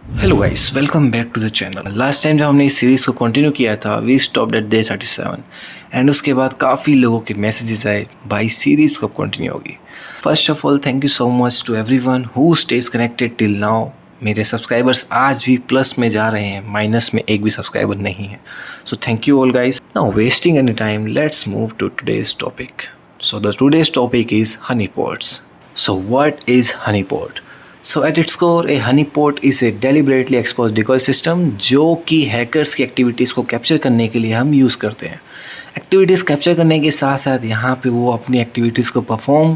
Hello guys, welcome back to the channel. Last time जब हमने इस सीरीज़ को कंटिन्यू किया था we stopped at day 37 and उसके बाद काफ़ी लोगों के मैसेजेस आए, भाई सीरीज़ कब कंटिन्यू होगी। First of all thank you so much to everyone who stays connected till now. मेरे सब्सक्राइबर्स आज भी प्लस में जा रहे हैं, माइनस में एक भी सब्सक्राइबर नहीं है। So thank you all guys. Now wasting any time, let's move to today's topic. So the today's topic is honeypots. So what is honeypot? So at its core, a honeypot is a deliberately exposed decoy system जो कि hackers की activities को capture करने के लिए हम use करते हैं। एक्टिविटीज़ कैप्चर करने के साथ साथ यहाँ पे वो अपनी एक्टिविटीज़ को परफॉर्म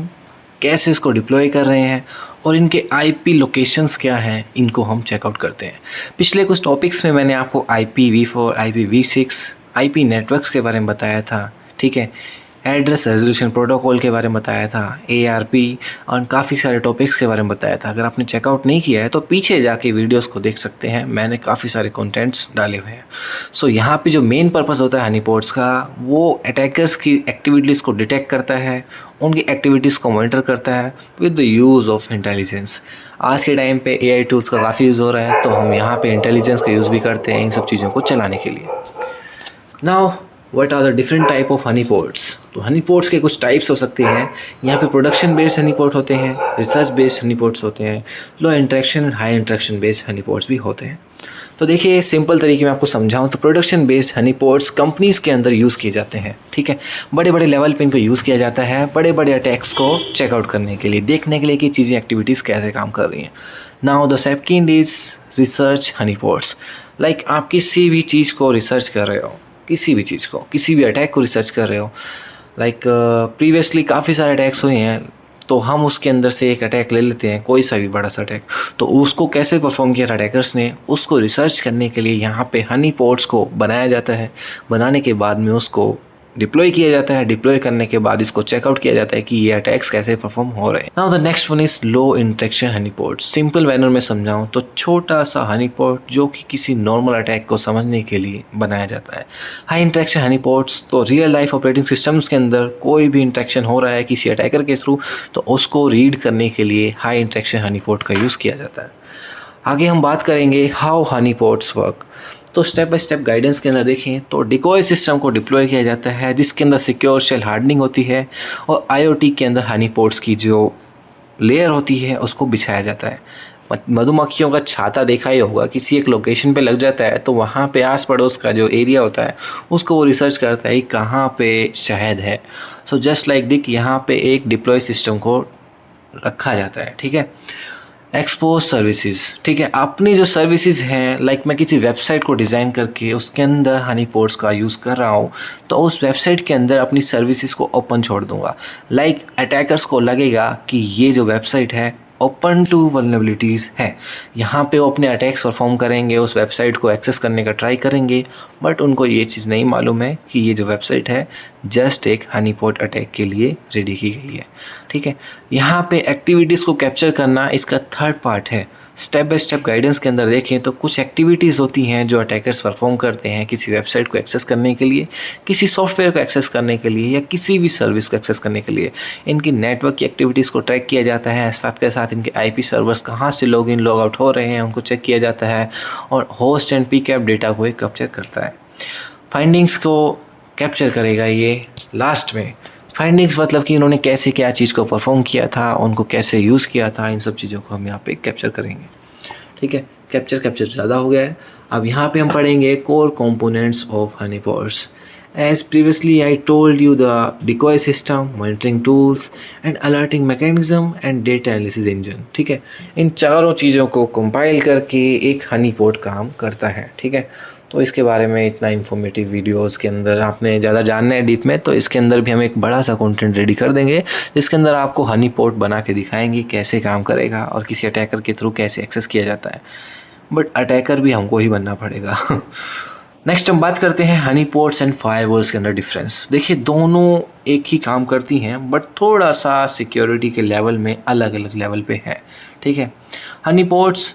कैसे इसको डिप्लॉय कर रहे हैं और इनके आईपी लोकेशंस क्या हैं, इनको हम चेकआउट करते हैं। पिछले कुछ टॉपिक्स में मैंने आपको IPv4, IPv6, IP नेटवर्क्स के बारे में बताया था, ठीक है। एड्रेस रेजोल्यूशन प्रोटोकॉल के बारे में बताया था, ARP और काफ़ी सारे टॉपिक्स के बारे में बताया था। अगर आपने चेकआउट नहीं किया है तो पीछे जाके वीडियोस को देख सकते हैं, मैंने काफ़ी सारे कंटेंट्स डाले हुए हैं। सो यहाँ पे जो मेन पर्पस होता है हनीपॉट्स का, वो अटैकर्स की एक्टिविटीज़ को डिटेक्ट करता है, उनकी एक्टिविटीज़ को मॉनिटर करता है with the use of intelligence. आज के टाइम पे AI टूल्स का काफ़ी यूज़ हो रहा है, तो हम यहाँ पे इंटेलिजेंस का यूज़ भी करते हैं इन सब चीज़ों को चलाने के लिए। Now what are the different type of honeypots. तो हनी पॉट्स के कुछ टाइप्स हो सकते हैं। यहाँ पे प्रोडक्शन बेस्ड हनी पॉट होते हैं, रिसर्च बेस्ड हनी पॉट्स होते हैं, low interaction and high interaction based honey pots भी होते हैं। तो देखिए सिंपल तरीके में आपको समझाऊं तो production based honey pots companies के अंदर यूज़ किए जाते हैं, ठीक है। बड़े बड़े लेवल पे इनको यूज़ किया जाता है बड़े बड़े अटैक्स को चेकआउट करने के लिए, देखने के लिए कि चीज़ें एक्टिविटीज़ कैसे काम कर रही हैं। Now the second is research Honey pots. Like आप किसी भी चीज़ को रिसर्च कर रहे हो, किसी भी चीज़ को, किसी भी अटैक को रिसर्च कर रहे हो। लाइक प्रीवियसली काफ़ी सारे अटैक्स हुए हैं, तो हम उसके अंदर से एक अटैक ले लेते हैं, कोई सा भी बड़ा सा अटैक, तो उसको कैसे परफॉर्म किया अटैकर्स ने, उसको रिसर्च करने के लिए यहाँ पे हनी पॉट्स को बनाया जाता है। बनाने के बाद में उसको डिप्लॉय किया जाता है, डिप्लॉय करने के बाद इसको चेकआउट किया जाता है कि ये अटैक्स कैसे परफॉर्म हो रहे हैं। Now the next one is low interaction Honey pot. Simple manner में समझाऊं तो छोटा सा हनी पॉट जो कि किसी नॉर्मल अटैक को समझने के लिए बनाया जाता है। हाई इंटरेक्शन हनी पॉट्स तो रियल लाइफ ऑपरेटिंग सिस्टम्स के अंदर कोई भी इंटरेक्शन हो रहा है किसी अटैकर के थ्रू, तो उसको रीड करने के लिए हाई इंटरेक्शन हनी पॉट का यूज़ किया जाता है। आगे हम बात करेंगे हाउ हनी पॉट्स वर्क। तो स्टेप बाय स्टेप गाइडेंस के अंदर देखें तो डिकॉय सिस्टम को डिप्लॉय किया जाता है जिसके अंदर सिक्योर शेल हार्डनिंग होती है और IoT के अंदर हनी पॉट्स की जो लेयर होती है उसको बिछाया जाता है। मधुमक्खियों का छाता देखा ही होगा, किसी एक लोकेशन पे लग जाता है तो वहाँ पे आस पड़ोस का जो एरिया होता है उसको वो रिसर्च करता है कहाँ पे शहद है। सो जस्ट लाइक दिक यहाँ पे एक डिप्लॉय सिस्टम को रखा जाता है, ठीक है। एक्सपोज सर्विसेज, ठीक है। अपनी जो सर्विसेज हैं, लाइक मैं किसी वेबसाइट को डिज़ाइन करके उसके अंदर हनी पॉट्स का यूज़ कर रहा हूँ, तो उस वेबसाइट के अंदर अपनी सर्विसेज को ओपन छोड़ दूंगा। लाइक अटैकर्स को लगेगा कि ये जो वेबसाइट है ओपन टू वल्नरेबिलिटीज़ है, यहाँ पे वो अपने अटैक्स परफॉर्म करेंगे, उस वेबसाइट को एक्सेस करने का ट्राई करेंगे, बट उनको ये चीज़ नहीं मालूम है कि ये जो वेबसाइट है जस्ट एक हनी पॉट अटैक के लिए रेडी की गई है, ठीक है। यहाँ पे एक्टिविटीज़ को कैप्चर करना इसका थर्ड पार्ट है। स्टेप बाय स्टेप गाइडेंस के अंदर देखें तो कुछ एक्टिविटीज़ होती हैं जो अटैकर्स परफॉर्म करते हैं किसी वेबसाइट को एक्सेस करने के लिए, किसी सॉफ्टवेयर को एक्सेस करने के लिए या किसी भी सर्विस को एक्सेस करने के लिए। इनकी नेटवर्क की एक्टिविटीज़ को ट्रैक किया जाता है, साथ के साथ इनके IP सर्वर्स कहाँ से लॉग इन लॉग आउट हो रहे हैं उनको चेक किया जाता है और होस्ट एंड PCAP डेटा को कैप्चर करता है। फाइंडिंग्स को कैप्चर करेगा ये लास्ट में। फाइंडिंग्स मतलब कि इन्होंने कैसे क्या चीज़ को परफॉर्म किया था, उनको कैसे यूज़ किया था, इन सब चीज़ों को हम यहाँ पे कैप्चर करेंगे, ठीक है। कैप्चर ज़्यादा हो गया है। अब यहाँ पे हम पढ़ेंगे core components of honeypots. As previously I told you the decoy system, monitoring tools and alerting mechanism and data analysis engine, ठीक है। इन चारों चीज़ों को कंपाइल करके एक हनी पॉट काम करता है, ठीक है। तो इसके बारे में इतना इन्फॉर्मेटिव वीडियोस के अंदर आपने ज़्यादा जानना है डीप में, तो इसके अंदर भी हम एक बड़ा सा कंटेंट रेडी कर देंगे जिसके अंदर आपको हनी पॉट बना के दिखाएंगे कैसे काम करेगा और किसी अटैकर के थ्रू कैसे एक्सेस किया जाता है। बट अटैकर भी हमको ही बनना पड़ेगा। नेक्स्ट हम बात करते हैं हनी पॉट्स एंड फायरवॉल्स के अंदर डिफरेंस। देखिए दोनों एक ही काम करती हैं बट थोड़ा सा सिक्योरिटी के लेवल में अलग अलग लेवल पे है, ठीक है। हनी पॉट्स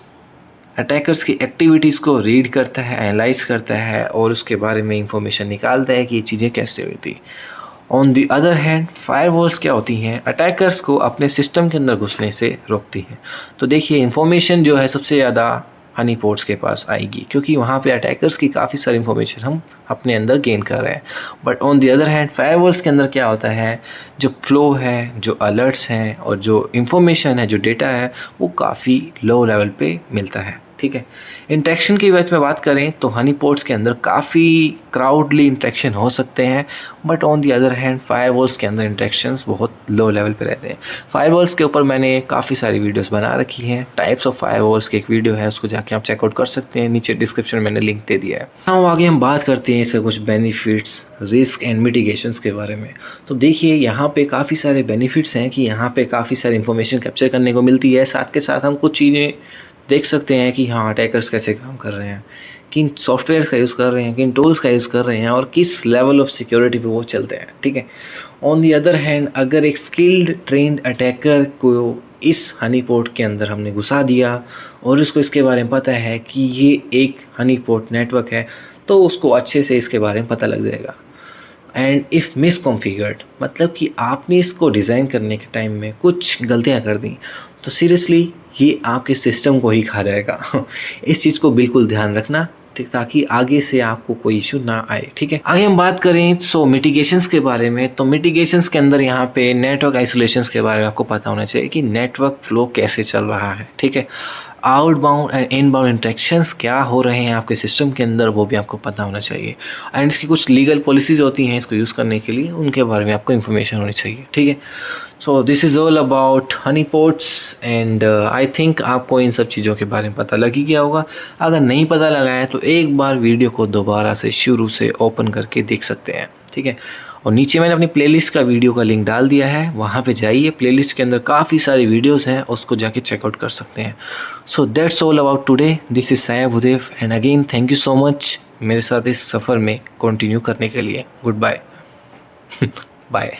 अटैकर्स की एक्टिविटीज़ को रीड करता है, एनालाइज करता है और उसके बारे में इंफॉर्मेशन निकालता है कि ये चीज़ें कैसे हुई थी। On the other hand firewalls क्या होती हैं, अटैकर्स को अपने सिस्टम के अंदर घुसने से रोकती हैं। तो देखिए इंफॉर्मेशन जो है सबसे ज़्यादा हनी पोर्ट्स के पास आएगी, क्योंकि वहाँ पे अटैकर्स की काफ़ी सारी इन्फॉर्मेशन हम अपने अंदर गेन कर रहे हैं। But on the other hand firewalls के अंदर क्या होता है, जो फ्लो है, जो अलर्ट्स हैं और जो इन्फॉर्मेशन है, जो डेटा है, वो काफ़ी लो लेवल पे मिलता है। ठीक है, इंटरेक्शन की वजह में बात करें तो हनी पोर्ट्स के अंदर काफ़ी क्राउडली इंटरेक्शन हो सकते हैं, but on the other hand firewalls के अंदर इंटरेक्शंस बहुत लो लेवल पे रहते हैं। फायरवॉल्स के ऊपर मैंने काफ़ी सारी वीडियोस बना रखी हैं। टाइप्स ऑफ फायरवॉल्स की एक वीडियो है, उसको जाके आप चेकआउट कर सकते हैं, नीचे डिस्क्रिप्शन में मैंने लिंक दे दिया है। हाँ, आगे हम बात करते हैं इसके कुछ बेनिफिट्स, रिस्क एंड मिटिगेशंस के बारे में। तो देखिए, यहाँ पे काफ़ी सारे बेनिफिट्स हैं कि यहाँ पे काफ़ी सारी इन्फॉर्मेशन कैप्चर करने को मिलती है। साथ के साथ हम कुछ चीज़ें देख सकते हैं कि हाँ, अटैकर्स कैसे काम कर रहे हैं, किन सॉफ्टवेयर का यूज़ कर रहे हैं, किन टूल्स का यूज़ कर रहे हैं और किस लेवल ऑफ सिक्योरिटी पे वो चलते हैं। ठीक है, ऑन दी अदर हैंड अगर एक स्किल्ड ट्रेंड अटैकर को इस हनी पोर्ट के अंदर हमने घुसा दिया और उसको इसके बारे में पता है कि ये एक हनी पोर्ट नेटवर्क है, तो उसको अच्छे से इसके बारे में पता लग जाएगा। एंड इफ़ मिसकॉन्फ़िगर्ड, मतलब कि आपने इसको डिज़ाइन करने के टाइम में कुछ गलतियां कर दी, तो सीरियसली ये आपके सिस्टम को ही खा जाएगा। इस चीज़ को बिल्कुल ध्यान रखना, ताकि आगे से आपको कोई इशू ना आए। ठीक है, आगे हम बात करें मिटिगेशंस के बारे में। तो मिटिगेशंस के अंदर यहाँ पे नेटवर्क आइसोलेशंस के बारे में आपको पता होना चाहिए कि नेटवर्क फ्लो कैसे चल रहा है। ठीक है, आउटबाउंड एंड इनबाउंड इंटरेक्शंस क्या हो रहे हैं आपके सिस्टम के अंदर, वो भी आपको पता होना चाहिए। एंड इसकी कुछ लीगल पॉलिसीज़ होती हैं इसको यूज़ करने के लिए, उनके बारे में आपको इन्फॉर्मेशन होनी चाहिए। ठीक है, so this is all about Honey ports and I think आपको इन सब चीज़ों के बारे में पता लग ही गया होगा। अगर नहीं पता लगा है तो एक बार वीडियो को दोबारा से शुरू से ओपन करके देख सकते हैं। ठीक है, और नीचे मैंने अपनी प्लेलिस्ट का वीडियो का लिंक डाल दिया है, वहाँ पे जाइए। प्लेलिस्ट के अंदर काफ़ी सारी वीडियोस हैं, उसको जाके चेकआउट कर सकते हैं। So that's all about today. This is Saya Bhudev and again thank you so much मेरे साथ इस सफ़र में कंटिन्यू करने के लिए। Goodbye. बाय।